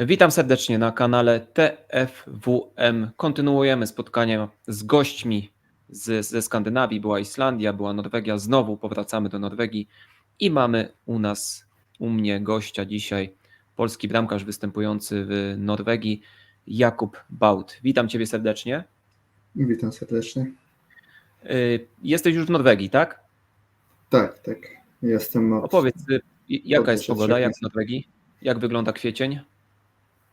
Witam serdecznie na kanale TFWM. Kontynuujemy spotkania z gośćmi ze Skandynawii. Była Islandia, była Norwegia. Znowu powracamy do Norwegii i mamy u mnie gościa dzisiaj, polski bramkarz występujący w Norwegii, Jakub Baut. Witam Ciebie serdecznie. Witam serdecznie. Jesteś już w Norwegii, tak? Tak. Jestem Opowiedz, jaka jest pogoda, jak w miesięcy. Norwegii? Jak wygląda kwiecień?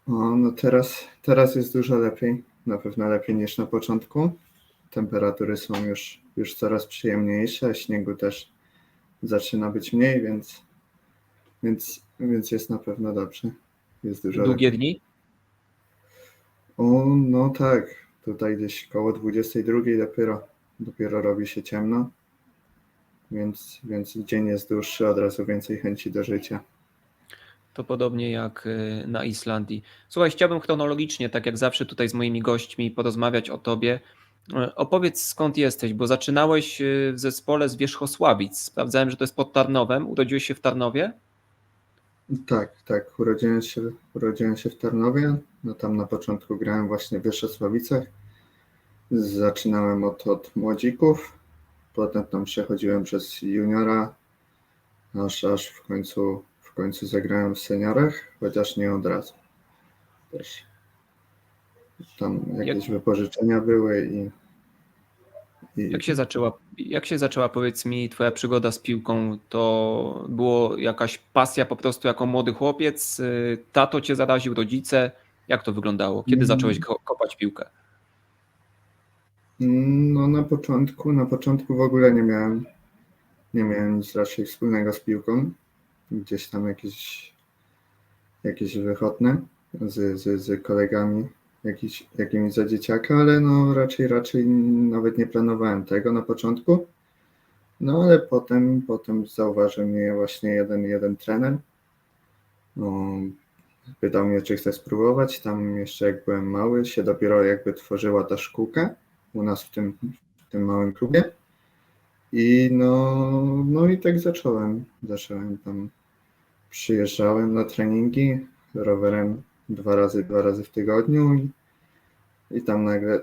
No teraz jest dużo lepiej, na pewno lepiej niż na początku. Temperatury są już coraz przyjemniejsze, śniegu też zaczyna być mniej, więc jest na pewno dobrze. Jest dużo Długie lepiej. dni? No tak, tutaj gdzieś koło 22 dopiero robi się ciemno, więc dzień jest dłuższy, od razu więcej chęci do życia. To podobnie jak na Islandii. Słuchaj, chciałbym chronologicznie, tak jak zawsze tutaj z moimi gośćmi, porozmawiać o tobie. Opowiedz, skąd jesteś, bo zaczynałeś w zespole z Wierzchosławic. Sprawdzałem, że to jest pod Tarnowem. Urodziłeś się w Tarnowie? Tak. Urodziłem się w Tarnowie. No tam na początku grałem właśnie w Wierzchosławicach. Zaczynałem od młodzików, potem tam przechodziłem przez juniora, aż w końcu zagrałem w seniorach, chociaż nie od razu. Też tam jakieś wypożyczenia były i Jak się zaczęła, powiedz mi, twoja przygoda z piłką? To było jakaś pasja po prostu jako młody chłopiec? Tato cię zaraził, rodzice? Jak to wyglądało? Kiedy zacząłeś kopać piłkę? No na początku w ogóle nie miałem nic raczej wspólnego z piłką. Gdzieś tam jakieś wychodne z kolegami, jakimiś za dzieciaka, ale no raczej nawet nie planowałem tego na początku. No ale potem zauważył mnie właśnie jeden trener. Pytał mnie, czy chcę spróbować. Tam jeszcze jak byłem mały, się dopiero jakby tworzyła ta szkółka u nas w tym małym klubie. I no i tak zacząłem tam. Przyjeżdżałem na treningi rowerem dwa razy w tygodniu i tam nagle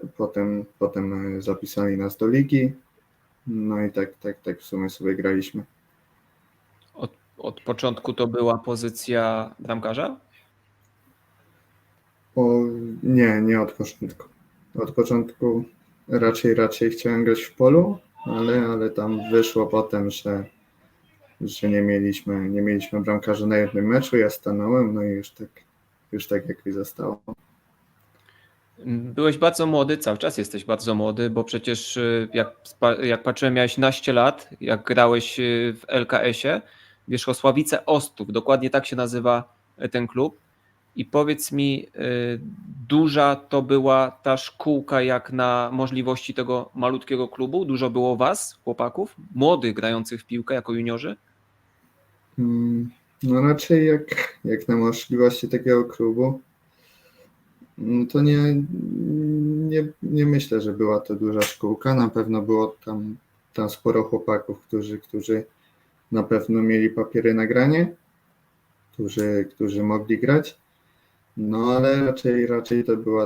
potem zapisali nas do ligi. No i tak w sumie sobie graliśmy. Od początku to była pozycja bramkarza? Nie od początku. Od początku raczej chciałem grać w polu, ale tam wyszło potem, że nie mieliśmy bramkarza na jednym meczu, ja stanąłem, no i już tak jakoś zostało. Byłeś bardzo młody, cały czas jesteś bardzo młody, bo przecież jak patrzyłem, miałeś 11 lat, jak grałeś w LKS-ie, Wierzchosławice Ostów, dokładnie tak się nazywa ten klub. I powiedz mi, duża to była ta szkółka jak na możliwości tego malutkiego klubu? Dużo było was, chłopaków, młodych, grających w piłkę jako juniorzy? No raczej jak na możliwości takiego klubu, to nie myślę, że była to duża szkółka. Na pewno było tam sporo chłopaków, którzy na pewno mieli papiery na granie, którzy mogli grać. No ale raczej to była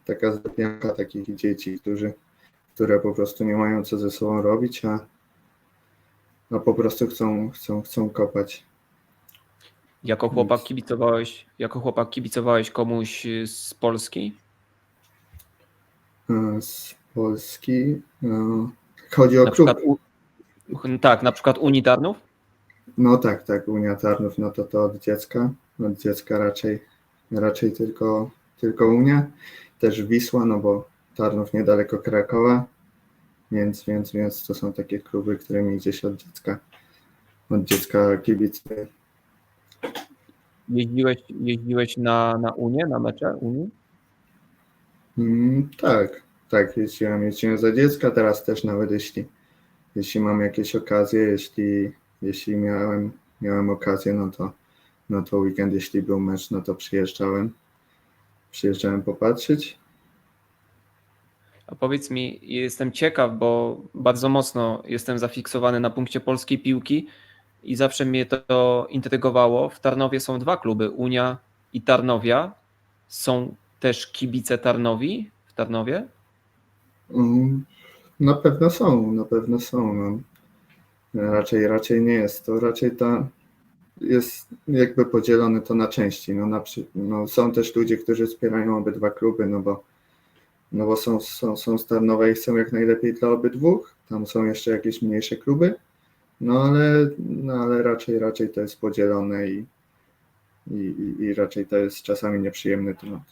taka zlepianka takich dzieci, które po prostu nie mają co ze sobą robić, a po prostu chcą kopać. Jako chłopak kibicowałeś komuś z Polski? Z Polski? Chodzi o klub. Tak, na przykład Unii Tarnów? No tak, Unia Tarnów, no to od dziecka. Od dziecka raczej tylko Unia. Też Wisła, no bo Tarnów niedaleko Krakowa, więc to są takie kluby, którymi gdzieś od dziecka kibicuję. Jeździłeś na Unię, na mecze Unii? Tak, jeździłem za dziecka, teraz też nawet jeśli mam jakieś okazje, jeśli miałem okazję, no to weekend, jeśli był mecz, no to przyjeżdżałem popatrzeć. A powiedz mi, jestem ciekaw, bo bardzo mocno jestem zafiksowany na punkcie polskiej piłki i zawsze mnie to intrygowało. W Tarnowie są dwa kluby, Unia i Tarnowia są też kibice Tarnowi w Tarnowie? Na pewno są, na pewno są. No. Raczej nie jest to, raczej to jest jakby podzielone to na części. No, są też ludzie, którzy wspierają obydwa kluby, no bo są z Tarnowa i chcą jak najlepiej dla obydwu. Tam są jeszcze jakieś mniejsze kluby, no ale raczej to jest podzielone i raczej to jest czasami nieprzyjemny temat.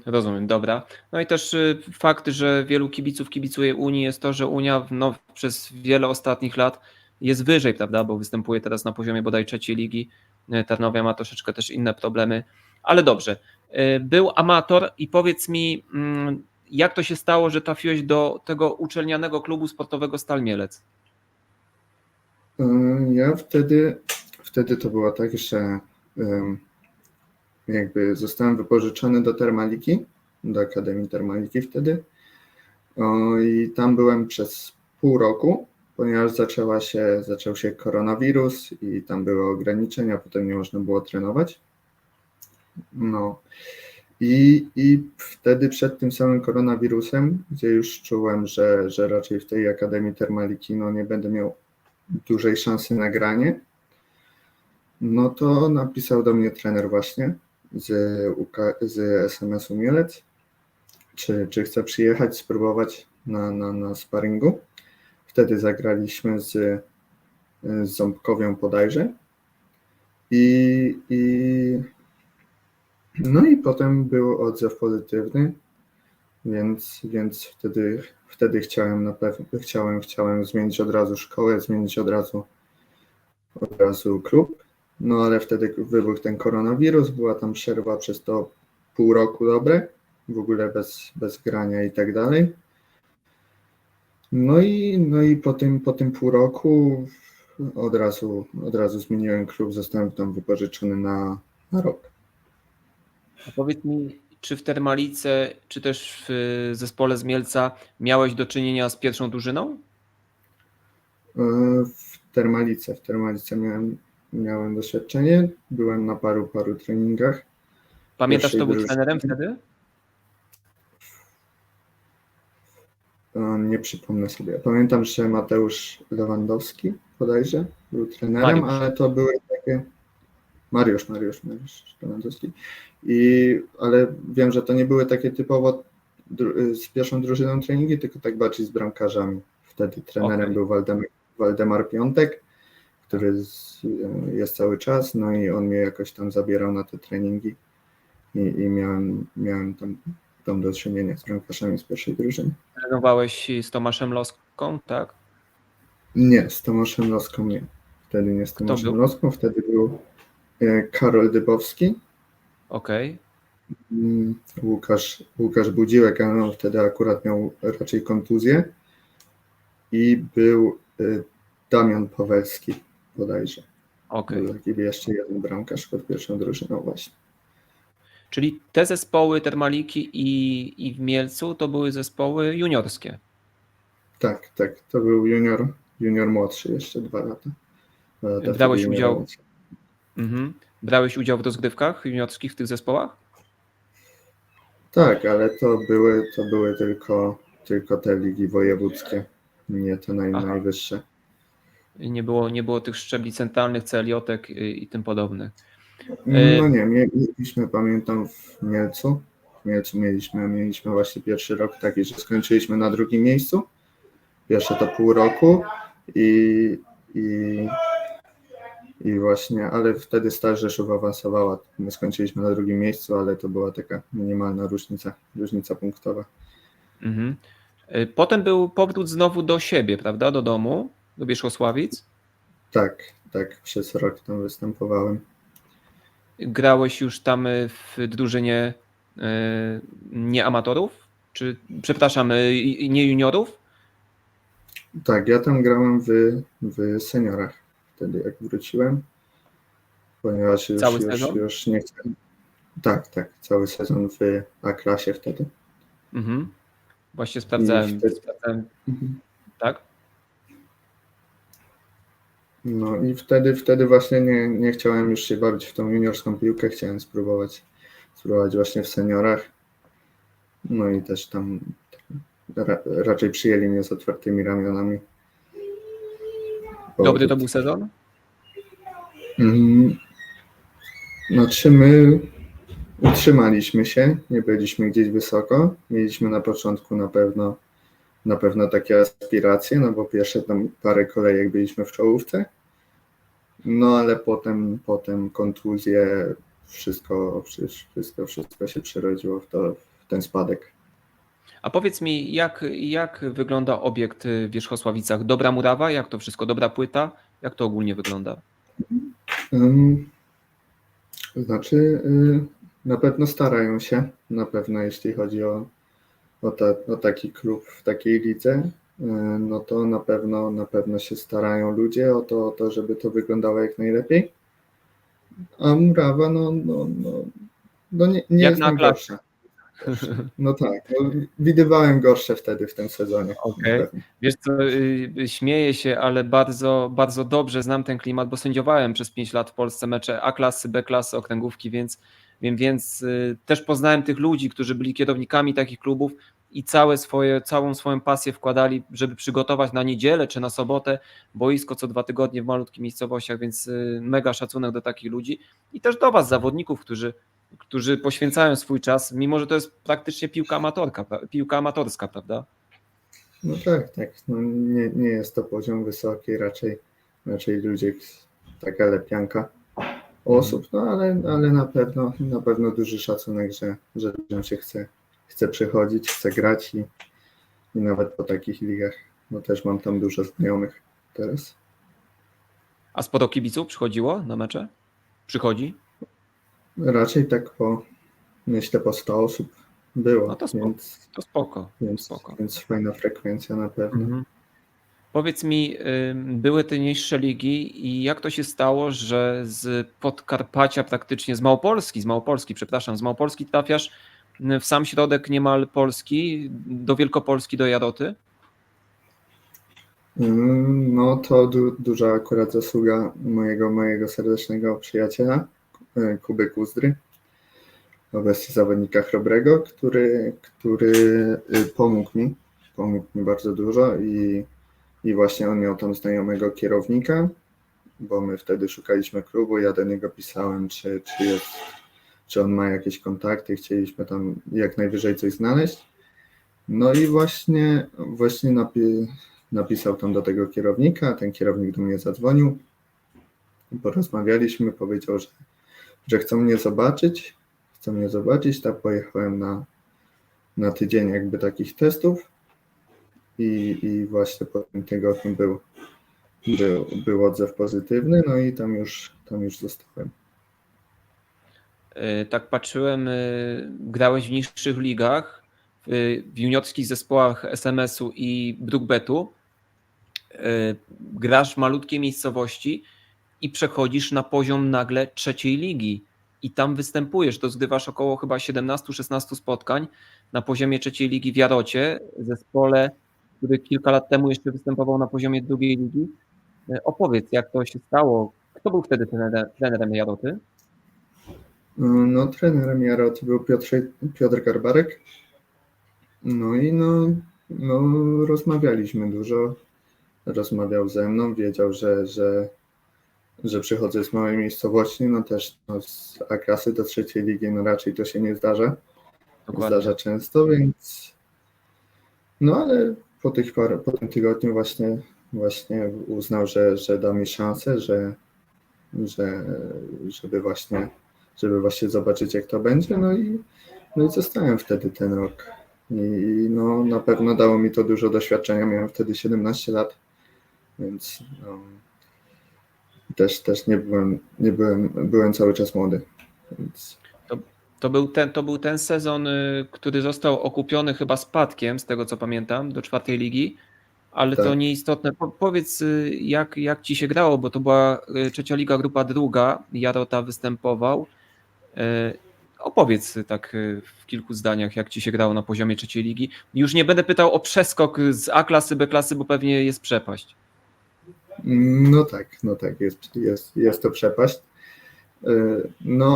Rozumiem, dobra. No i też fakt, że wielu kibiców kibicuje Unii jest to, że Unia przez wiele ostatnich lat jest wyżej, prawda, bo występuje teraz na poziomie bodaj trzeciej ligi. Tarnowia ma troszeczkę też inne problemy, ale dobrze. Był amator i powiedz mi, jak to się stało, że trafiłeś do tego uczelnianego klubu sportowego Stal Mielec? Ja wtedy to było tak, że jakby zostałem wypożyczony do Termaliki, do Akademii Termaliki wtedy. I tam byłem przez pół roku, ponieważ zaczął się koronawirus i tam były ograniczenia, potem nie można było trenować. No i wtedy przed tym samym koronawirusem, gdzie już czułem, że raczej w tej Akademii Termaliki nie będę miał dużej szansy na granie, no to napisał do mnie trener właśnie z SMS-u Mielec, czy chcę przyjechać, spróbować na sparingu. Wtedy zagraliśmy z Ząbkowią bodajże no i potem był odzew pozytywny, więc wtedy chciałem zmienić od razu szkołę, zmienić od razu klub, no ale wtedy wybuchł ten koronawirus, była tam przerwa przez to pół roku dobre, w ogóle bez grania i tak dalej. No i po tym pół roku od razu zmieniłem klub, zostałem tam wypożyczony na rok. A powiedz mi, czy w Termalice, czy też w zespole z Mielca miałeś do czynienia z pierwszą drużyną? W Termalice miałem doświadczenie, byłem na paru treningach. Pamiętasz, kto był trenerem wtedy? Nie przypomnę sobie. Pamiętam, że Mateusz Lewandowski bodajże był trenerem, ale to były takie... Mariusz Lewandowski. Ale wiem, że to nie były takie typowo z pierwszą drużyną treningi, tylko tak bardziej z bramkarzami. Wtedy trenerem był Waldemar Piątek, który jest cały czas, no i on mnie jakoś tam zabierał na te treningi i miałem tam do czynienia z bramkarzami z pierwszej drużyny. Trenowałeś z Tomaszem Loską, tak? Nie, z Tomaszem Loską nie. Wtedy nie z Tomaszem Loską, wtedy był Karol Dybowski. Okej. Łukasz Budziłek, ale on wtedy akurat miał raczej kontuzję. I był Damian Pawelski bodajże. Był taki jeszcze jeden bramkarz pod pierwszą drużyną właśnie. Czyli te zespoły Termaliki i w Mielcu to były zespoły juniorskie? Tak. To był junior młodszy jeszcze 2 lata. Brałeś udział w rozgrywkach juniorskich w tych zespołach? Tak, ale to były tylko te ligi wojewódzkie, nie te najwyższe. I nie było tych szczebli centralnych, CLJ-ek i tym podobnych. No nie, mieliśmy, pamiętam w Mielcu. W Mielcu mieliśmy właśnie pierwszy rok taki, że skończyliśmy na drugim miejscu. Pierwsze to pół roku i właśnie, ale wtedy Stal Rzeszów awansowała. My skończyliśmy na drugim miejscu, ale to była taka minimalna różnica punktowa. Potem był powrót znowu do siebie, prawda? Do domu, do Wierzchosławic? Tak, przez rok tam występowałem. Grałeś już tam w drużynie nie amatorów? Przepraszam, nie juniorów? Tak, ja tam grałem w seniorach wtedy, jak wróciłem, ponieważ już nie chcę. Tak, cały sezon w A-klasie wtedy. Właśnie sprawdzałem. Tak? No i wtedy właśnie nie chciałem już się bawić w tą juniorską piłkę, chciałem spróbować właśnie w seniorach. No i też tam raczej przyjęli mnie z otwartymi ramionami. Dobry to był sezon? Znaczy my utrzymaliśmy się, nie byliśmy gdzieś wysoko. Mieliśmy na początku na pewno takie aspiracje, no bo pierwsze tam parę kolejek byliśmy w czołówce. No ale potem kontuzje, wszystko się przerodziło w ten spadek. A powiedz mi, jak wygląda obiekt w Wierzchosławicach? Dobra murawa? Jak to wszystko? Dobra płyta? Jak to ogólnie wygląda? Znaczy, na pewno starają się, na pewno jeśli chodzi o taki klub w takiej lidze, no to na pewno się starają ludzie o to, żeby to wyglądało jak najlepiej. A murawa, no nie Jak jest na najgorsza. No tak, no, widywałem gorsze wtedy w tym sezonie. Okej. Wiesz co, śmieję się, ale bardzo, bardzo dobrze znam ten klimat, bo sędziowałem przez 5 lat w Polsce mecze A-klasy, B-klasy, okręgówki, więc też poznałem tych ludzi, którzy byli kierownikami takich klubów i całą swoją pasję wkładali, żeby przygotować na niedzielę czy na sobotę boisko co 2 tygodnie w malutkich miejscowościach, więc mega szacunek do takich ludzi i też do was, zawodników, którzy poświęcają swój czas, mimo że to jest praktycznie piłka amatorska, prawda? No tak. No nie jest to poziom wysoki, raczej ludzie, taka lepianka osób, no ale na pewno duży szacunek, że ludziom się chce przychodzić, chce grać i nawet po takich ligach, no też mam tam dużo znajomych teraz. A sporo kibiców przychodziło na mecze? Przychodzi? Raczej tak myślę po 100 osób było, No to spoko. Więc fajna frekwencja na pewno. Mhm. Powiedz mi, były te niższe ligi i jak to się stało, że z Podkarpacia praktycznie z Małopolski trafiasz w sam środek niemal Polski, do Wielkopolski, do Jaroty? No to duża akurat zasługa mojego serdecznego przyjaciela, Kuby Kuzdry, obecnie zawodnika Chrobrego, który pomógł mi bardzo dużo i właśnie on miał tam znajomego kierownika, bo my wtedy szukaliśmy klubu, ja do niego pisałem, czy on ma jakieś kontakty, chcieliśmy tam jak najwyżej coś znaleźć. No i właśnie napisał tam do tego kierownika, ten kierownik do mnie zadzwonił, porozmawialiśmy, powiedział, że chcą mnie zobaczyć, tak pojechałem na tydzień jakby takich testów i właśnie po tym tygodniu był odzew pozytywny, no i tam już zostałem. Tak patrzyłem, grałeś w niższych ligach, w juniorskich zespołach SMS-u i Brookbetu, grasz w malutkiej miejscowości i przechodzisz na poziom nagle 3. ligi i tam występujesz, to zgrywasz około chyba 17-16 spotkań na poziomie 3. ligi w Jarocie, zespole, który kilka lat temu jeszcze występował na poziomie 2. ligi. Opowiedz, jak to się stało, kto był wtedy trenerem Jaroty? No trenerem Jaroty był Piotr Garbarek, no i rozmawialiśmy dużo, rozmawiał ze mną, wiedział, że przychodzę z małej miejscowości, no też z A-klasy do 3. ligi, no raczej to się nie zdarza. Dokładnie. Zdarza często, więc no ale po tym tygodniu właśnie uznał, że da mi szansę, żeby właśnie zobaczyć, jak to będzie, no i zostałem wtedy ten rok i no na pewno dało mi to dużo doświadczenia, miałem wtedy 17 lat, więc też byłem cały czas młody. Więc... To był ten sezon, który został okupiony chyba spadkiem, z tego co pamiętam, do 4. ligi, ale Tak. to nieistotne. Powiedz, jak ci się grało, bo to była 3. liga, grupa 2, Jarota występował. Opowiedz tak w kilku zdaniach, jak ci się grało na poziomie 3. ligi. Już nie będę pytał o przeskok z A-klasy, B-klasy, bo pewnie jest przepaść. No tak, jest to przepaść.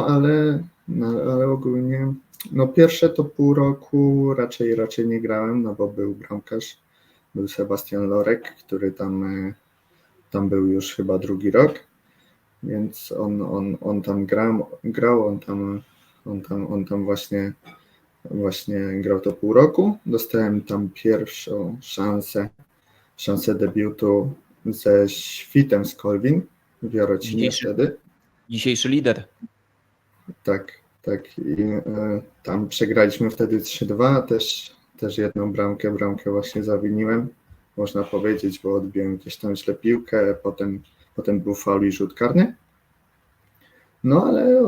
Ale ogólnie, no pierwsze to pół roku raczej nie grałem, no bo był bramkarz, był Sebastian Lorek, który tam był już chyba drugi rok, więc on tam grał, on tam właśnie grał to pół roku. Dostałem tam pierwszą szansę debiutu ze Świtem z Kolwin w Jarocinie wtedy. Dzisiejszy lider. Tak. I tam przegraliśmy wtedy 3-2, też jedną bramkę właśnie zawiniłem, można powiedzieć, bo odbiłem gdzieś tam źle piłkę, potem był faul i rzut karny. No ale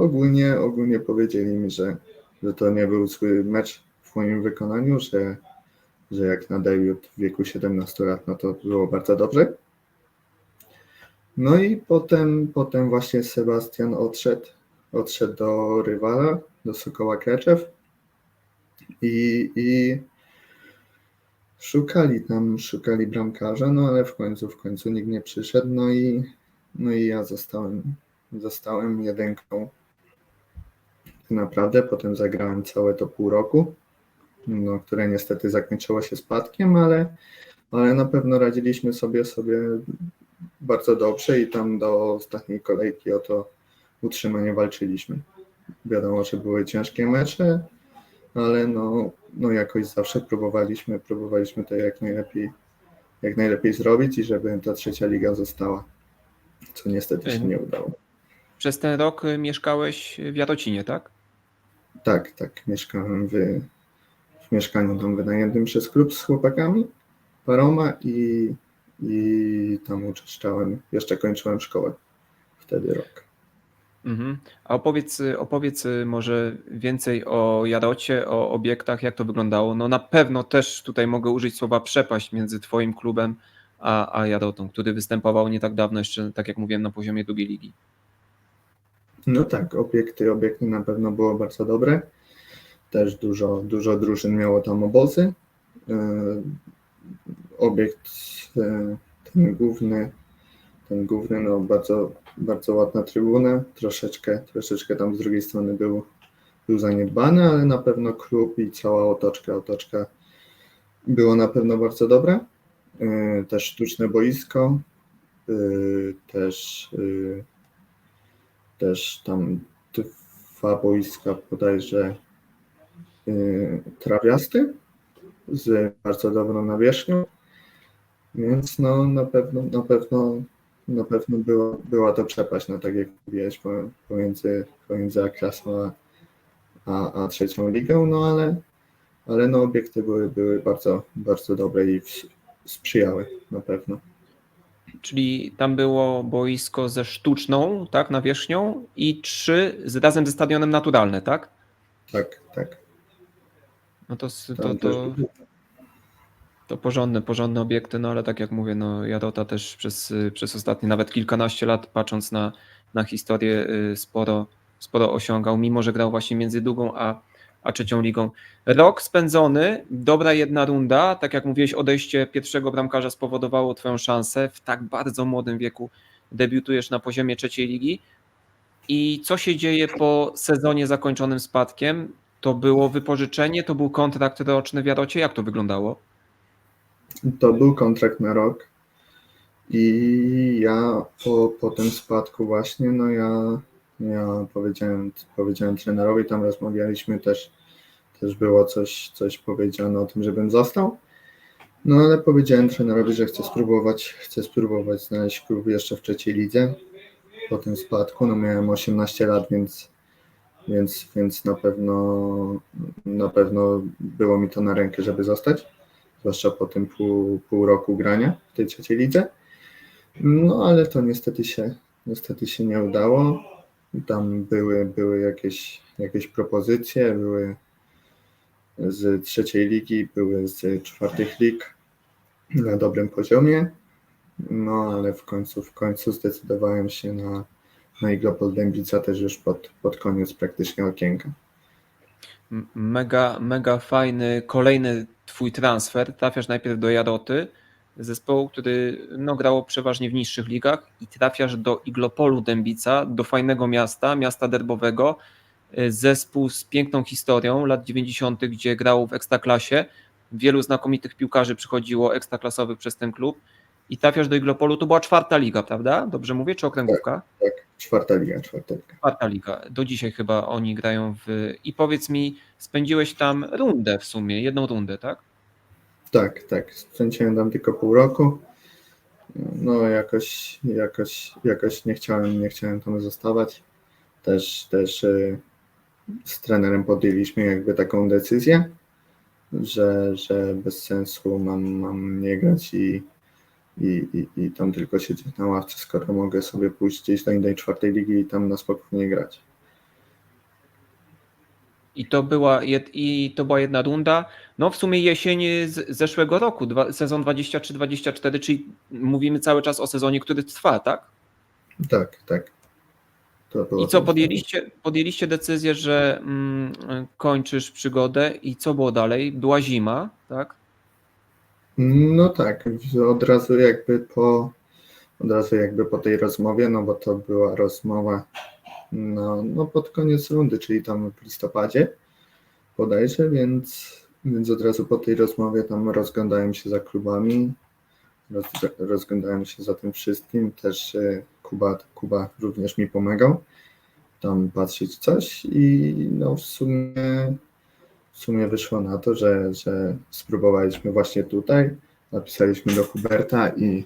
ogólnie powiedzieli mi, że to nie był zły mecz w moim wykonaniu, że jak na debiut w wieku 17 lat, no to było bardzo dobrze. No i potem właśnie Sebastian odszedł do rywala, do Sokoła Kreczew i szukali bramkarza, no ale w końcu nikt nie przyszedł, no i ja zostałem jedynką. Naprawdę, potem zagrałem całe to pół roku, no, które niestety zakończyło się spadkiem, ale na pewno radziliśmy sobie bardzo dobrze i tam do ostatniej kolejki o to utrzymanie walczyliśmy. Wiadomo, że były ciężkie mecze, ale no jakoś zawsze próbowaliśmy to jak najlepiej zrobić i żeby ta trzecia liga została, co niestety się nie udało. Przez ten rok mieszkałeś w Jarocinie, tak? Tak, mieszkałem w mieszkaniu tam wynajętym przez klub z chłopakami, paroma i tam uczęszczałem, jeszcze kończyłem szkołę wtedy rok. Mhm. A opowiedz może więcej o Jarocie, o obiektach, jak to wyglądało. No na pewno też tutaj mogę użyć słowa przepaść między twoim klubem a Jarotą, który występował nie tak dawno jeszcze, tak jak mówiłem, na poziomie drugiej ligi. No tak, obiekty na pewno było bardzo dobre. Też dużo drużyn miało tam obozy. Obiekt ten główny, no bardzo ładna trybuna, troszeczkę tam z drugiej strony był zaniedbany, ale na pewno klub i cała otoczka było na pewno bardzo dobre. Też sztuczne boisko, też tam 2 boiska bodajże trawiaste z bardzo dobrą nawierzchnią, więc no na pewno była to przepaść, no tak jak mówiłeś, pomiędzy A-klasą a trzecią ligą, no ale no obiekty były bardzo, bardzo dobre i sprzyjały na pewno. Czyli tam było boisko ze sztuczną, tak, nawierzchnią i 3 razem ze stadionem naturalne, tak? Tak. No Tam też to porządne obiekty, no ale tak jak mówię, no Jarota też przez ostatnie nawet kilkanaście lat, patrząc na historię, sporo osiągał, mimo że grał właśnie między drugą a trzecią ligą. Rok spędzony, dobra jedna runda, tak jak mówiłeś, odejście pierwszego bramkarza spowodowało twoją szansę, w tak bardzo młodym wieku debiutujesz na poziomie trzeciej ligi. I co się dzieje po sezonie zakończonym spadkiem? To było wypożyczenie, to był kontrakt roczny w Jarocie, jak to wyglądało? To był kontrakt na rok i ja po tym spadku właśnie, no ja powiedziałem trenerowi, tam rozmawialiśmy też było coś powiedziane o tym, żebym został, no ale powiedziałem trenerowi, że chcę spróbować znaleźć klub jeszcze w trzeciej lidze po tym spadku, no miałem 18 lat, więc na pewno było mi to na rękę, żeby zostać, zwłaszcza po tym pół roku grania w tej trzeciej lidze. No ale to niestety się nie udało. Tam były jakieś propozycje, były z trzeciej ligi, były z czwartych lig na dobrym poziomie. No ale w końcu zdecydowałem się na Iglopol Dębica też już pod koniec praktycznie okienka. Mega fajny kolejny twój transfer. Trafiasz najpierw do Jaroty, zespołu, który no, grało przeważnie w niższych ligach i trafiasz do Iglopolu Dębica, do fajnego miasta derbowego, zespół z piękną historią lat 90., gdzie grał w Ekstraklasie. Wielu znakomitych piłkarzy przychodziło ekstraklasowych przez ten klub i trafiasz do Iglopolu, to była 4. liga, prawda? Dobrze mówię, czy okręgówka? Tak, 4. liga. 4. liga. Do dzisiaj chyba oni grają w... I powiedz mi, spędziłeś tam rundę w sumie, 1 rundę, tak? Tak. Spędziłem tam tylko pół roku. No jakoś nie chciałem tam zostawać. Też z trenerem podjęliśmy jakby taką decyzję, że bez sensu mam nie grać i tam tylko siedzieć na ławce, skoro mogę sobie pójść gdzieś do innej 4. ligi i tam na spokojnie grać. I to była 1 runda. No w sumie jesień z zeszłego roku, sezon 23-24, czyli mówimy cały czas o sezonie, który trwa, tak? Tak. To było I co, to. podjęliście decyzję, że kończysz przygodę i co było dalej? Była zima, tak? No tak, od razu jakby po tej rozmowie, no bo to była rozmowa no pod koniec rundy, czyli tam w listopadzie bodajże, więc od razu po tej rozmowie tam rozglądałem się za klubami, rozglądałem się za tym wszystkim, też Kuba również mi pomagał tam patrzeć coś i no w sumie wyszło na to, że spróbowaliśmy właśnie tutaj, napisaliśmy do Huberta i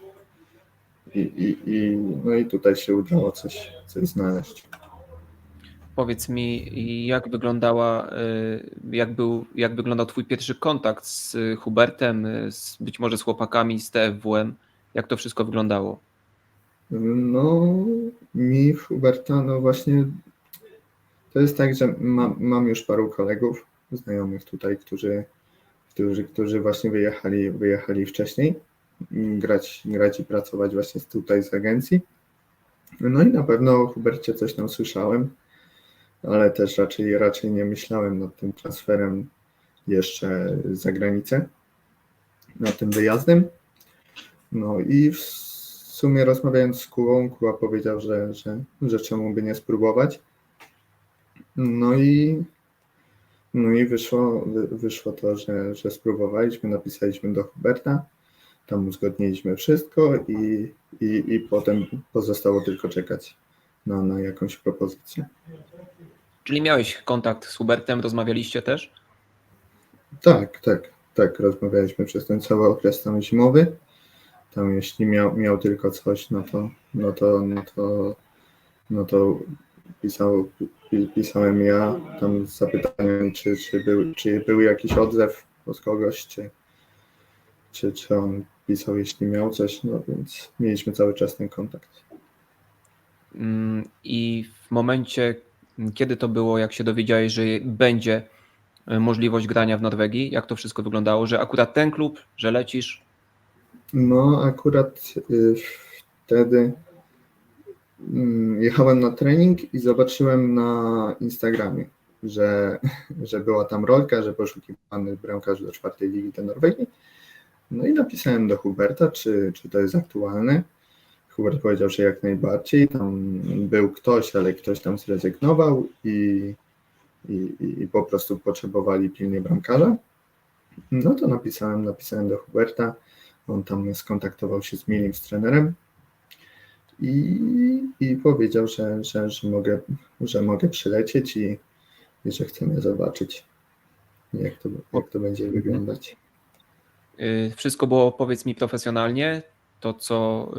no i tutaj się udało coś znaleźć. Powiedz mi, jak wyglądał twój pierwszy kontakt z Hubertem, być może z chłopakami, z TFWM? Jak to wszystko wyglądało? No mi Huberta, no właśnie to jest tak, że mam już paru kolegów, znajomych tutaj, którzy właśnie wyjechali wcześniej grać i pracować właśnie tutaj z agencji. No i na pewno o Hubercie coś tam słyszałem, ale też raczej nie myślałem nad tym transferem jeszcze za granicę, nad tym wyjazdem. No i w sumie rozmawiając z Kubą, Kuba powiedział, że czemu by nie spróbować. No i wyszło to, że spróbowaliśmy, napisaliśmy do Huberta, tam uzgodniliśmy wszystko i potem pozostało tylko czekać na jakąś propozycję. Czyli miałeś kontakt z Hubertem, rozmawialiście też? Tak, rozmawialiśmy przez ten cały okres tam zimowy. Tam jeśli miał tylko coś, no to pisałem ja tam z zapytaniem, czy był jakiś odzew od kogoś, czy on pisał, jeśli miał coś, no więc mieliśmy cały czas ten kontakt. I w momencie, kiedy to było, jak się dowiedziałeś, że będzie możliwość grania w Norwegii, jak to wszystko wyglądało, że akurat ten klub, że lecisz? No akurat wtedy jechałem na trening i zobaczyłem na Instagramie, że była tam rolka, że poszukiwany bramkarz do 4. ligi do Norwegii. No i napisałem do Huberta, czy to jest aktualne. Hubert powiedział, że jak najbardziej. Tam był ktoś, ale ktoś tam zrezygnował i po prostu potrzebowali pilnie bramkarza. No to napisałem do Huberta. On tam skontaktował się z Milim, z trenerem i powiedział, że mogę przylecieć i że chcemy zobaczyć, jak to będzie wyglądać. Wszystko było, powiedz mi, profesjonalnie? To, co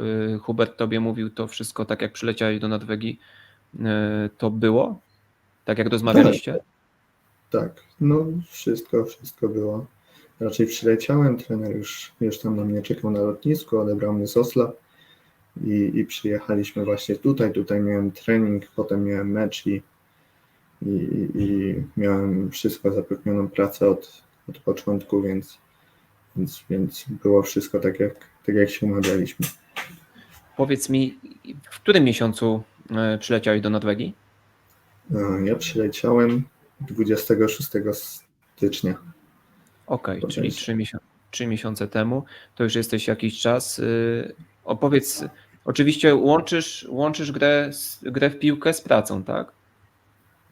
Hubert tobie mówił, to wszystko tak jak przyleciałeś do Norwegii, to było? Tak jak rozmawialiście? Tak, no wszystko było. Raczej przyleciałem, trener już tam na mnie czekał na lotnisku, odebrał mnie z Osla i przyjechaliśmy właśnie tutaj. Tutaj miałem trening, potem miałem mecz i miałem wszystko zapewnioną pracę od początku, więc było wszystko tak jak się umawialiśmy. Powiedz mi, w którym miesiącu przyleciałeś do Norwegii? Ja przyleciałem 26 stycznia. Okej, czyli 3 miesiące. 3 miesiące temu, to już jesteś jakiś czas. Opowiedz, oczywiście łączysz grę w piłkę z pracą, tak?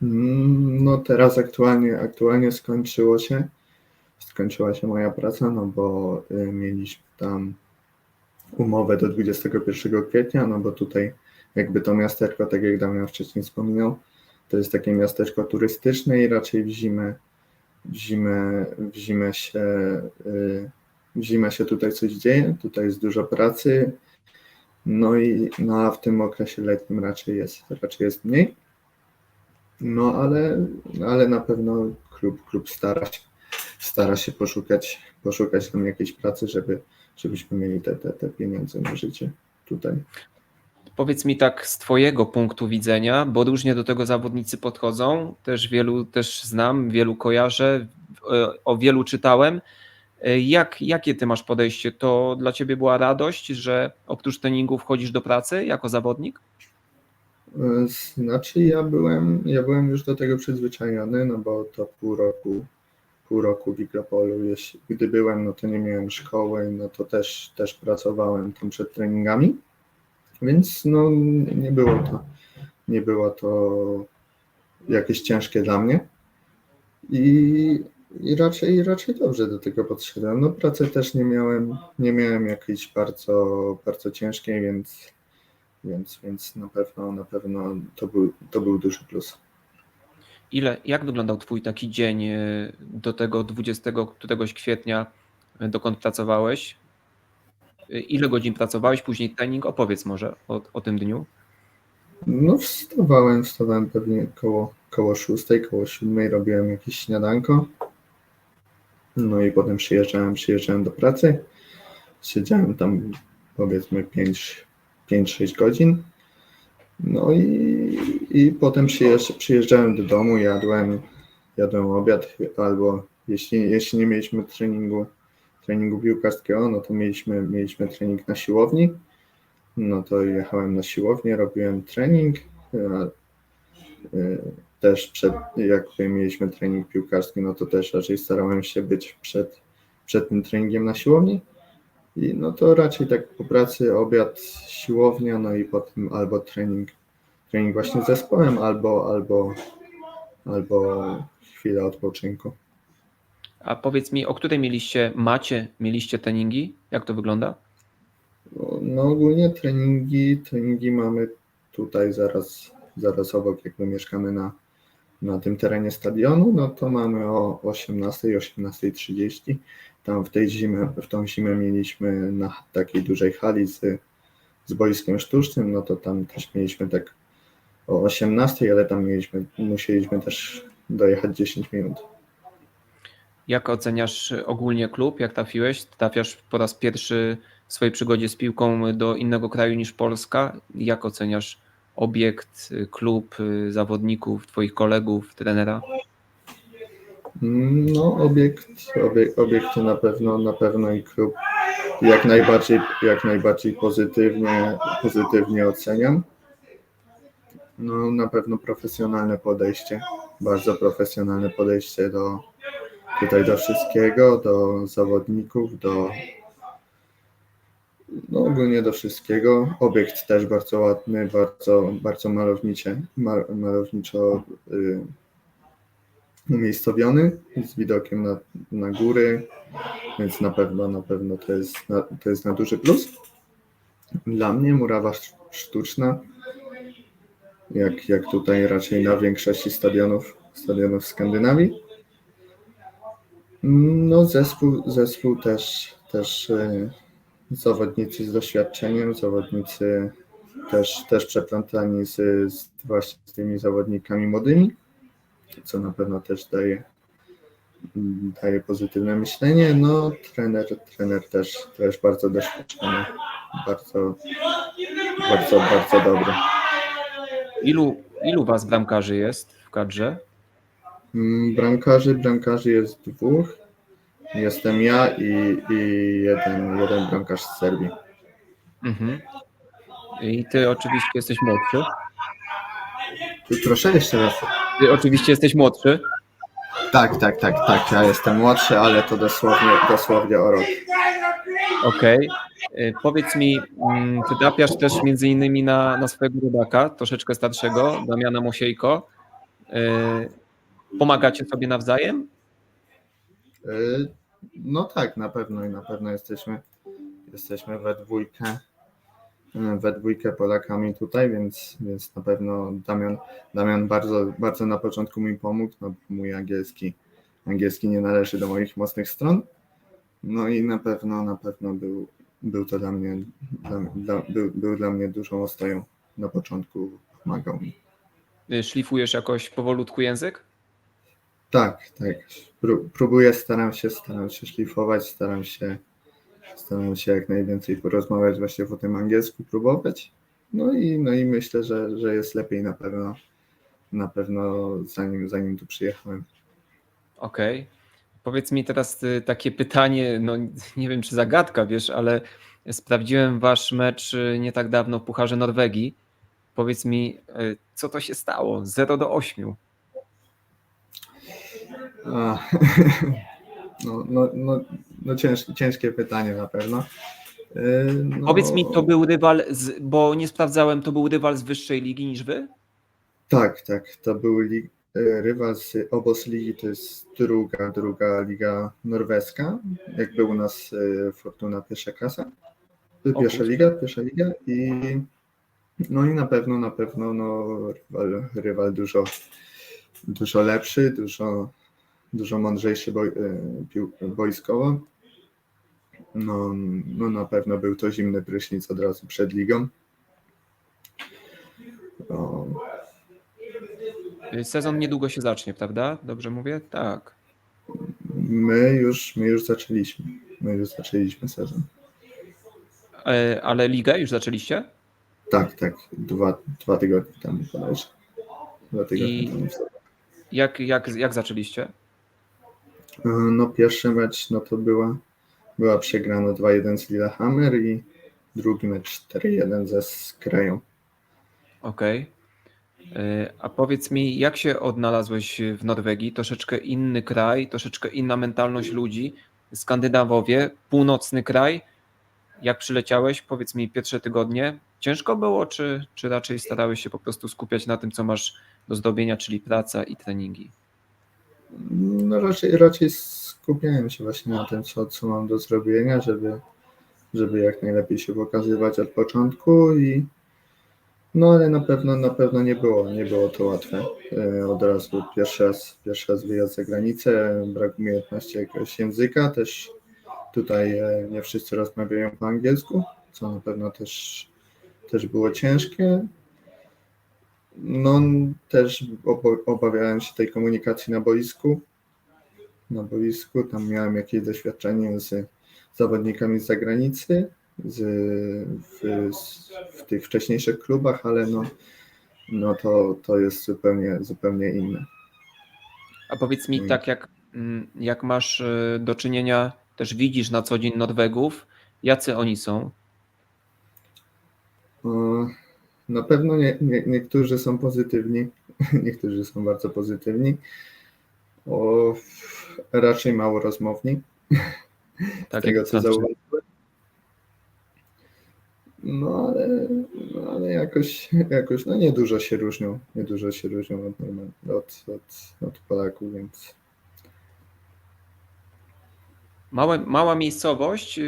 No teraz aktualnie skończyła się moja praca, no bo mieliśmy tam umowę do 21 kwietnia, no bo tutaj jakby to miasteczko, tak jak Damian wcześniej wspominał, to jest takie miasteczko turystyczne i raczej w zimę się tutaj coś dzieje, tutaj jest dużo pracy, a w tym okresie letnim raczej jest mniej. No ale na pewno klub stara się poszukać tam jakiejś pracy, żebyśmy mieli te pieniądze na życie tutaj. Powiedz mi tak z twojego punktu widzenia, bo różnie do tego zawodnicy podchodzą, wielu znam, wielu kojarzę, o wielu czytałem. Jakie ty masz podejście? To dla ciebie była radość, że oprócz treningu wchodzisz do pracy jako zawodnik? Znaczy ja byłem już do tego przyzwyczajony, no bo to pół roku w Igropolu, gdy byłem, no to nie miałem szkoły, no to też pracowałem tam przed treningami, więc no nie było to jakieś ciężkie dla mnie i raczej dobrze do tego podszedłem. No pracę też nie miałem jakiejś bardzo ciężkiej, więc na pewno to był duży plus. Jak wyglądał twój taki dzień do tego 20 któregoś kwietnia, dokąd pracowałeś? Ile godzin pracowałeś, później trening? Opowiedz może o tym dniu. No wstawałem pewnie koło 6, koło 7, robiłem jakieś śniadanko. No i potem przyjeżdżałem do pracy. Siedziałem tam powiedzmy 5-6 godzin. No i potem przyjeżdżałem do domu, jadłem obiad, albo jeśli nie mieliśmy treningu piłkarskiego, no to mieliśmy trening na siłowni. No to jechałem na siłownię, robiłem trening. Też jakby mieliśmy trening piłkarski, no to też raczej starałem się być przed tym treningiem na siłowni. I no to raczej tak po pracy obiad, siłownia, no i potem albo trening właśnie z zespołem, albo chwila odpoczynku. A powiedz mi, o której mieliście treningi? Jak to wygląda? No ogólnie treningi mamy tutaj zaraz obok, jakby mieszkamy na tym terenie stadionu, no to mamy o 18:30. Tam w tą zimę mieliśmy na takiej dużej hali z boiskiem sztucznym, no to tam też mieliśmy tak o 18:00, ale tam musieliśmy też dojechać 10 minut. Jak oceniasz ogólnie klub? Jak trafiasz po raz pierwszy w swojej przygodzie z piłką do innego kraju niż Polska? Jak oceniasz obiekt, klub, zawodników, twoich kolegów, trenera? No obiekt na pewno i klub jak najbardziej pozytywnie oceniam. No na pewno bardzo profesjonalne podejście do wszystkiego, do zawodników, ogólnie do wszystkiego. Obiekt też bardzo ładny, bardzo malowniczo umiejscowiony, z widokiem na góry, więc na pewno to jest na duży plus. Dla mnie murawa sztuczna, jak tutaj raczej na większości stadionów w Skandynawii. No zespół też zawodnicy z doświadczeniem, zawodnicy też przeplątani właśnie z tymi zawodnikami młodymi, co na pewno też daje pozytywne myślenie. No trener też bardzo doświadczony, bardzo dobry. Ilu was bramkarzy jest w kadrze? Bramkarzy jest 2. Jestem ja i jeden bramkarz z Serbii. Mhm. I ty oczywiście jesteś młodszy. Proszę jeszcze raz. Ty oczywiście jesteś młodszy. Tak. Ja jestem młodszy, ale to dosłownie o rok. Okej. Powiedz mi, ty trafiasz też między innymi na swojego rodaka, troszeczkę starszego, Damiana Mosiejko. Pomagacie sobie nawzajem? No tak, na pewno jesteśmy we dwójkę Polakami tutaj, więc na pewno Damian bardzo na początku mi pomógł, no bo mój angielski nie należy do moich mocnych stron. No i na pewno był to był dla mnie dużą ostoją na początku, pomagał mi. Szlifujesz jakoś powolutku język? Tak. Próbuję, staram się szlifować, staram się jak najwięcej porozmawiać właśnie o tym angielsku, próbować. No i myślę, że jest lepiej na pewno zanim tu przyjechałem. Okej. Powiedz mi teraz takie pytanie, no nie wiem czy zagadka, wiesz, ale sprawdziłem wasz mecz nie tak dawno w Pucharze Norwegii. Powiedz mi, co to się stało? 0-8. A, no ciężkie pytanie na pewno. No, Powiedz mi, to był rywal, bo nie sprawdzałem, to był rywal z wyższej ligi niż wy? Tak, to był rywal z obok ligi, to jest druga liga norweska, jak był u nas Fortuna pierwsza klasa, pierwsza liga i no i na pewno no, rywal dużo lepszy, dużo mądrzejszy boiskowo. No na pewno był to zimny prysznic od razu przed ligą. No, Sezon niedługo się zacznie, prawda? Dobrze mówię? Tak. my już zaczęliśmy. My już zaczęliśmy sezon. Ale ligę już zaczęliście? Tak. 2 tygodnie temu bodajże. 2 tygodnie temu. Jak zaczęliście? No pierwszy mecz no to była przegrana 2-1 z Lillehammer i drugi mecz 4-1 ze Skreją. Okej. A powiedz mi, jak się odnalazłeś w Norwegii? Troszeczkę inny kraj, troszeczkę inna mentalność ludzi. Skandynawowie, północny kraj. Jak przyleciałeś? Powiedz mi pierwsze tygodnie. Ciężko było, czy raczej starałeś się po prostu skupiać na tym, co masz do zrobienia, czyli praca i treningi? No raczej skupiałem się właśnie na tym, co mam do zrobienia, żeby jak najlepiej się pokazywać od początku no ale na pewno nie było to łatwe. Od razu pierwszy raz wyjazd za granicę, brak umiejętności jakiegoś języka, też tutaj nie wszyscy rozmawiają po angielsku, co na pewno też było ciężkie. No też obawiałem się tej komunikacji na boisku. Tam miałem jakieś doświadczenie z zawodnikami z zagranicy, w tych wcześniejszych klubach, ale no to jest zupełnie inne. A powiedz mi, tak jak masz do czynienia, też widzisz na co dzień Norwegów, jacy oni są? Na pewno niektórzy są pozytywni, niektórzy są bardzo pozytywni, raczej mało rozmowni, Tak z tego jak co zawsze. zauważyłem. No ale jakoś no niedużo się różnią od Polaków, więc Mała miejscowość,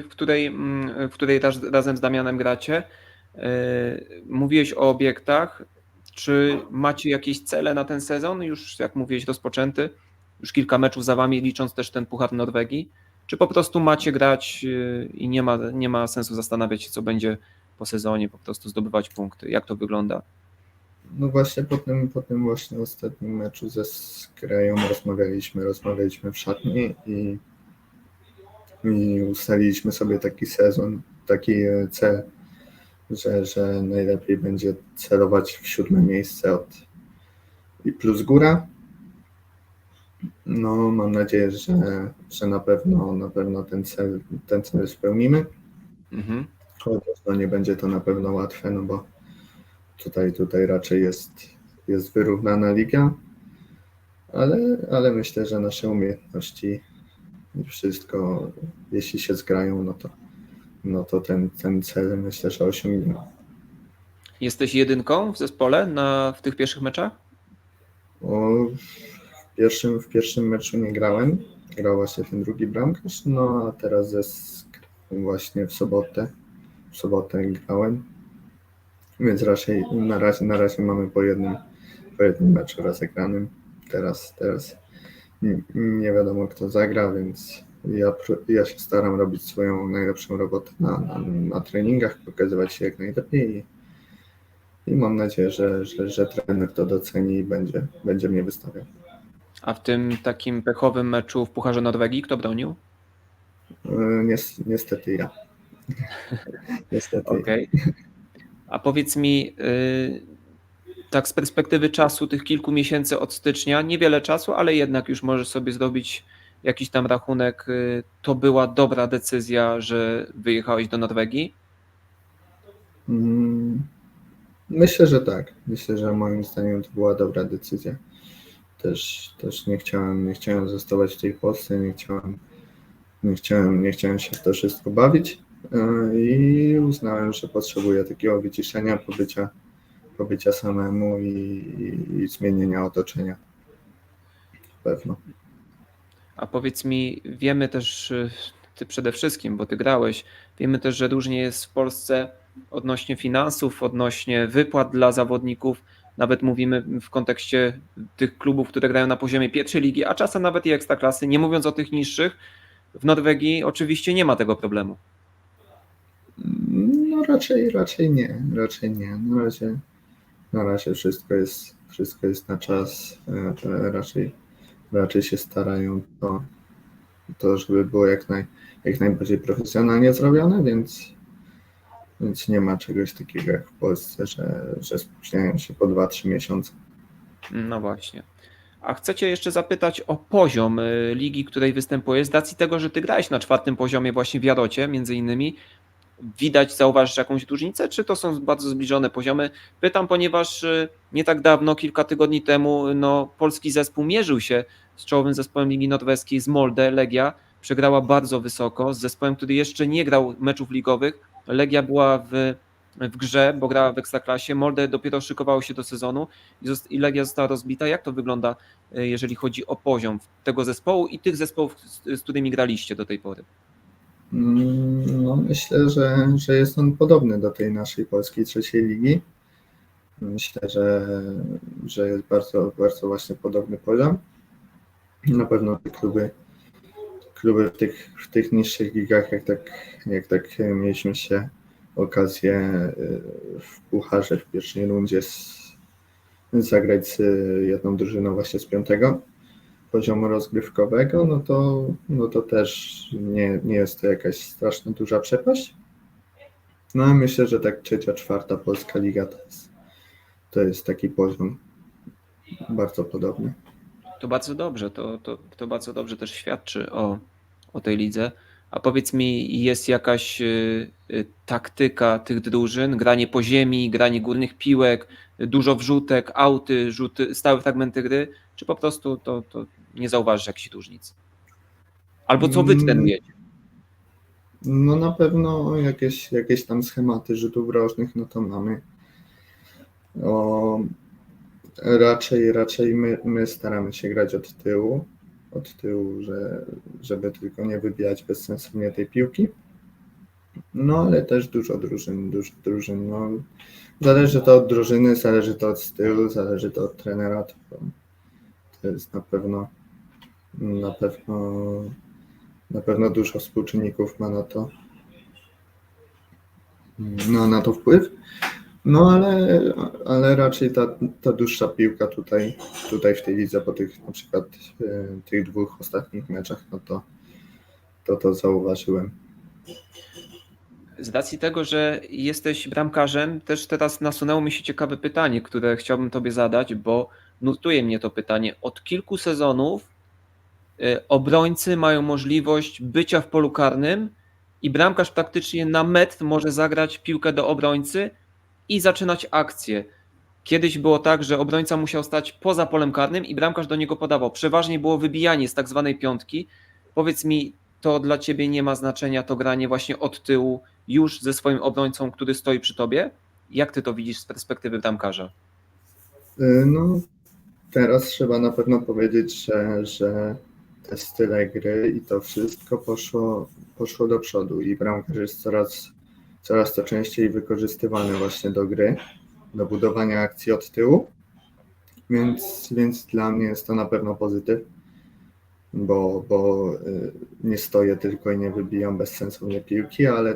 w której razem z Damianem gracie. Mówiłeś o obiektach. Czy macie jakieś cele na ten sezon? Już jak mówiłeś, rozpoczęty. Już kilka meczów za wami, licząc też ten Puchar Norwegii. Czy po prostu macie grać i nie ma sensu zastanawiać się, co będzie po sezonie, po prostu zdobywać punkty? Jak to wygląda? no właśnie po tym właśnie ostatnim meczu ze Skreją rozmawialiśmy w szatni i ustaliliśmy sobie taki sezon, taki cel, że najlepiej będzie celować w 7. miejsce i plus góra. No mam nadzieję, że na pewno ten cel spełnimy. Mhm. Chociaż no nie będzie to na pewno łatwe, no bo tutaj raczej jest wyrównana liga. ale myślę, że nasze umiejętności i wszystko, jeśli się zgrają, no to ten cel myślę, że osiągniemy. Jesteś jedynką w zespole w tych pierwszych meczach? W pierwszym meczu nie grałem, grał właśnie ten drugi bramkarz, no a teraz właśnie w sobotę grałem, więc raczej na razie mamy po jednym meczu rozegranym. Teraz nie wiadomo kto zagra, więc ja się staram robić swoją najlepszą robotę na treningach, pokazywać się jak najlepiej i mam nadzieję, że trener to doceni i będzie mnie wystawiał. A w tym takim pechowym meczu w Pucharze Norwegii kto bronił? Niestety ja. Niestety. Okej. A powiedz mi, tak z perspektywy czasu, tych kilku miesięcy od stycznia, niewiele czasu, ale jednak już możesz sobie zrobić jakiś tam rachunek. To była dobra decyzja, że wyjechałeś do Norwegii? Myślę, że tak. Myślę, że moim zdaniem to była dobra decyzja. Też nie chciałem zostawać w tej Polsce, nie chciałem się w to wszystko bawić i uznałem, że potrzebuję takiego wyciszenia, pobycia samemu i zmienienia otoczenia. Pewno. A powiedz mi, wiemy też, ty przede wszystkim, bo ty grałeś, wiemy też, że różnie jest w Polsce odnośnie finansów, odnośnie wypłat dla zawodników. Nawet mówimy w kontekście tych klubów, które grają na poziomie pierwszej ligi, a czasem nawet i ekstraklasy, nie mówiąc o tych niższych. W Norwegii oczywiście nie ma tego problemu. No raczej nie. Na razie wszystko jest na czas. Raczej się starają to żeby było jak najbardziej profesjonalnie zrobione, więc nie ma czegoś takiego jak w Polsce, że spóźniają się po 2-3 miesiące. No właśnie. A chcę cię jeszcze zapytać o poziom ligi, której występujesz. Z racji tego, że ty grałeś na 4. poziomie właśnie w Jarocie między innymi, zauważysz jakąś różnicę, czy to są bardzo zbliżone poziomy? Pytam, ponieważ nie tak dawno, kilka tygodni temu, polski zespół mierzył się z czołowym zespołem Ligi Norweskiej, z Molde. Legia przegrała bardzo wysoko z zespołem, który jeszcze nie grał meczów ligowych. Legia była w grze, bo grała w Ekstraklasie. Molde dopiero szykowało się do sezonu i Legia została rozbita. Jak to wygląda, jeżeli chodzi o poziom tego zespołu i tych zespołów, z którymi graliście do tej pory? No myślę, że jest on podobny do tej naszej polskiej trzeciej ligi. Myślę, że jest bardzo, bardzo właśnie podobny poziom. Na pewno te kluby w tych niższych ligach, jak tak mieliśmy się okazję w Pucharze w pierwszej rundzie zagrać z jedną drużyną właśnie z 5. poziomu rozgrywkowego, no to też nie jest to jakaś strasznie duża przepaść. No a myślę, że tak 3., 4. polska liga to jest taki poziom bardzo podobny. To bardzo dobrze, to bardzo dobrze też świadczy o tej lidze. A powiedz mi, jest jakaś taktyka tych drużyn, granie po ziemi, granie górnych piłek, dużo wrzutek, auty, rzuty, stałe fragmenty gry, czy po prostu to nie zauważysz jakichś różnic? Albo co wy trenujecie? No na pewno jakieś tam schematy rzutów rożnych, no to mamy. Raczej my staramy się grać od tyłu, żeby tylko nie wybijać bezsensownie tej piłki. No ale też dużo drużyn. No, zależy to od drużyny, zależy to od stylu, zależy to od trenera. To jest na pewno dużo współczynników ma na to wpływ. No ale raczej ta dłuższa piłka tutaj w tej lidze po tych na przykład tych 2 ostatnich meczach, no to zauważyłem. Z racji tego, że jesteś bramkarzem, też teraz nasunęło mi się ciekawe pytanie, które chciałbym tobie zadać, bo nurtuje mnie to pytanie. Od kilku sezonów obrońcy mają możliwość bycia w polu karnym i bramkarz praktycznie na metr może zagrać piłkę do obrońcy i zaczynać akcję. kiedyś było tak, że obrońca musiał stać poza polem karnym i bramkarz do niego podawał. Przeważnie było wybijanie z tak zwanej piątki. Powiedz mi, to dla ciebie nie ma znaczenia to granie właśnie od tyłu już ze swoim obrońcą, który stoi przy tobie? Jak ty to widzisz z perspektywy bramkarza? No, teraz trzeba na pewno powiedzieć, że te style gry i to wszystko poszło do przodu i bramkarz jest coraz to częściej wykorzystywany właśnie do gry, do budowania akcji od tyłu, więc dla mnie jest to na pewno pozytyw, bo nie stoję tylko i nie wybijam bezsensownie piłki, ale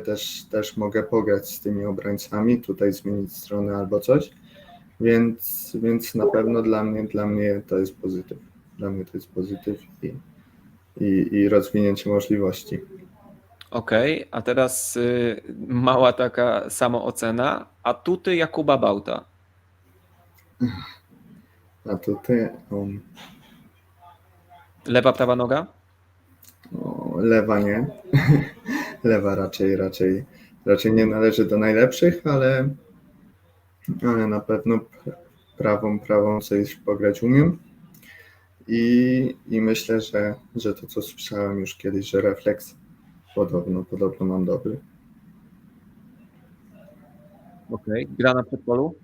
też mogę pograć z tymi obrońcami, tutaj zmienić stronę albo coś, więc na pewno dla mnie to jest pozytyw. Dla mnie to jest pozytyw i rozwinięcie możliwości. Okej, a teraz mała taka samoocena. Atuty Jakuba Bałta. A tutaj Lewa, prawa noga? lewa nie. Lewa raczej nie należy do najlepszych, ale na pewno prawą coś pograć umiem. I myślę, że to, co słyszałem już kiedyś, że refleks podobno mam dobry. Okej. Gra na przedpolu?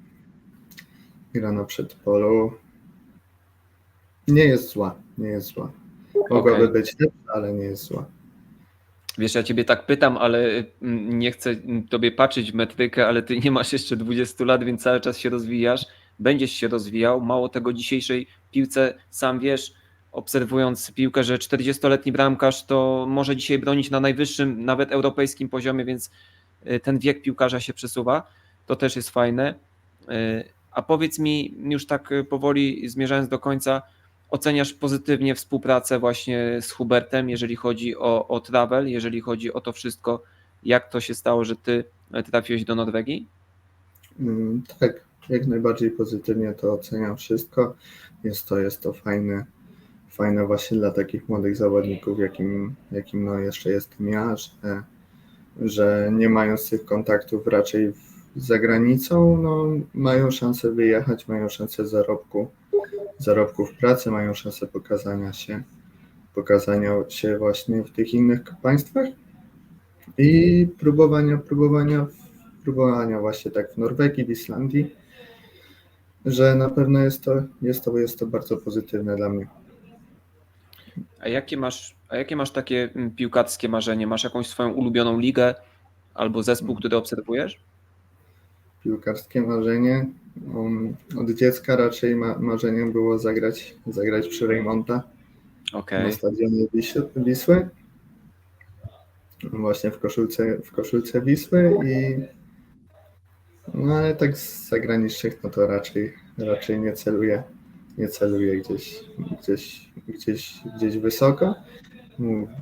Gra na przedpolu nie jest zła. Mogłaby być lepsza, ale nie jest zła. Wiesz, ja ciebie tak pytam, ale nie chcę tobie patrzeć w metrykę, ale ty nie masz jeszcze 20 lat, więc cały czas się rozwijasz, będziesz się rozwijał. Mało tego, dzisiejszej piłce, sam wiesz, obserwując piłkę, że 40-letni bramkarz to może dzisiaj bronić na najwyższym, nawet europejskim poziomie, więc ten wiek piłkarza się przesuwa. To też jest fajne. A powiedz mi, już tak powoli zmierzając do końca, oceniasz pozytywnie współpracę właśnie z Hubertem, jeżeli chodzi o travel, jeżeli chodzi o to wszystko, jak to się stało, że ty trafiłeś do Norwegii? Tak, jak najbardziej pozytywnie to oceniam wszystko. Jest to fajne właśnie dla takich młodych zawodników, jakim no jeszcze jestem ja, że nie mając tych kontaktów raczej za granicą, no, mają szansę wyjechać, mają szansę zarobku w pracy, mają szansę pokazania się właśnie w tych innych państwach i próbowania właśnie tak w Norwegii, w Islandii, że na pewno jest to bardzo pozytywne dla mnie. A jakie masz takie piłkarskie marzenie? Masz jakąś swoją ulubioną ligę albo zespół, który obserwujesz? Piłkarskie marzenie. Od dziecka raczej marzeniem było zagrać przy Rejmonta na stadionie Wisły. Właśnie w koszulce Wisły no ale tak z zagranicznych no to raczej nie celuję gdzieś wysoko.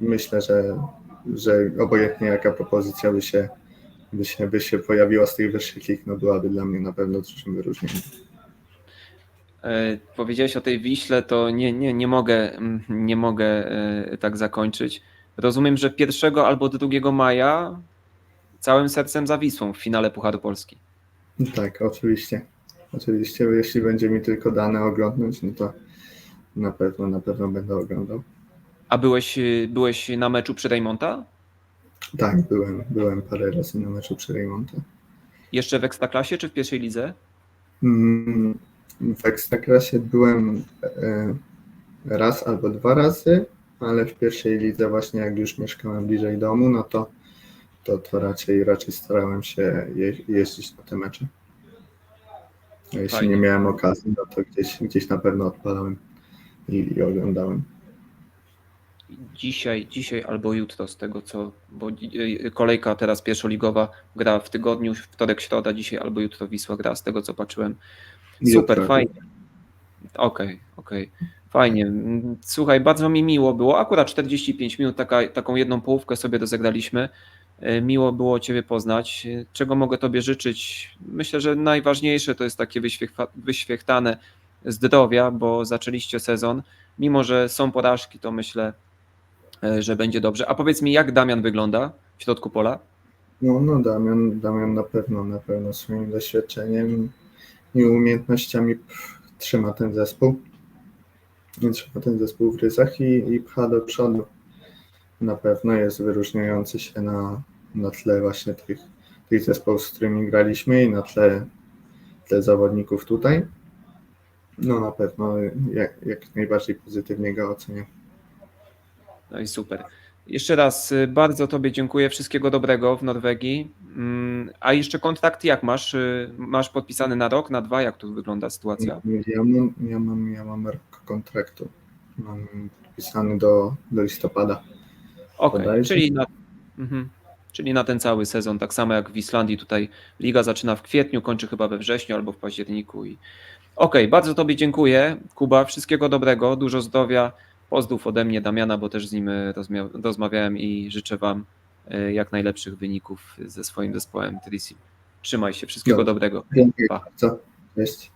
Myślę, że obojętnie jaka propozycja by się pojawiła z tych wyższych lig, no byłaby dla mnie na pewno dużym wyróżnieniem. Powiedziałeś o tej Wiśle, to nie mogę tak zakończyć. Rozumiem, że 1 albo 2 maja całym sercem za Wisłą w finale Pucharu Polski. Tak, oczywiście. Oczywiście, jeśli będzie mi tylko dane oglądnąć, no to na pewno będę oglądał. A byłeś na meczu przy Rejmonta? Tak, byłem parę razy na meczu przy Rejmonta. Jeszcze w Ekstraklasie czy w pierwszej lidze? W Ekstraklasie byłem raz albo 2 razy, ale w pierwszej lidze właśnie jak już mieszkałem bliżej domu, no to raczej starałem się jeździć na te mecze. A jeśli Fajnie. nie miałem okazji, no to gdzieś na pewno odpalałem i oglądałem. Dzisiaj albo jutro z tego co, bo kolejka teraz pierwszoligowa gra w tygodniu, wtorek, środa, dzisiaj albo jutro Wisła gra z tego co patrzyłem. Super, Jutro. fajnie. Okej. Fajnie. Słuchaj, bardzo mi miło było. Akurat 45 minut, taką jedną połówkę sobie rozegraliśmy. Miło było Ciebie poznać. Czego mogę Tobie życzyć? Myślę, że najważniejsze to jest takie wyświechtane zdrowia, bo zaczęliście sezon. Mimo że są porażki, to myślę, że będzie dobrze. A powiedz mi, jak Damian wygląda w środku pola? No Damian na pewno swoim doświadczeniem i umiejętnościami trzyma ten zespół. Trzyma ten zespół w ryzach i pcha do przodu. Na pewno jest wyróżniający się na tle właśnie tych zespołów, z którymi graliśmy i na tle zawodników tutaj. No na pewno jak najbardziej pozytywnie go oceniam. No i super. Jeszcze raz bardzo Tobie dziękuję, wszystkiego dobrego w Norwegii. A jeszcze kontrakt jak masz? Masz podpisany na rok, na 2? Jak tu wygląda sytuacja? Ja mam rok kontraktu. Mam podpisany do listopada. Okej, czyli na ten cały sezon, tak samo jak w Islandii, tutaj liga zaczyna w kwietniu, kończy chyba we wrześniu albo w październiku. Okej, bardzo Tobie dziękuję, Kuba, wszystkiego dobrego, dużo zdrowia, pozdrów ode mnie Damiana, bo też z nim rozmawiałem i życzę Wam jak najlepszych wyników ze swoim zespołem Trisim. Trzymaj się, wszystkiego dobrego. Dziękuję Pa. bardzo. Cześć.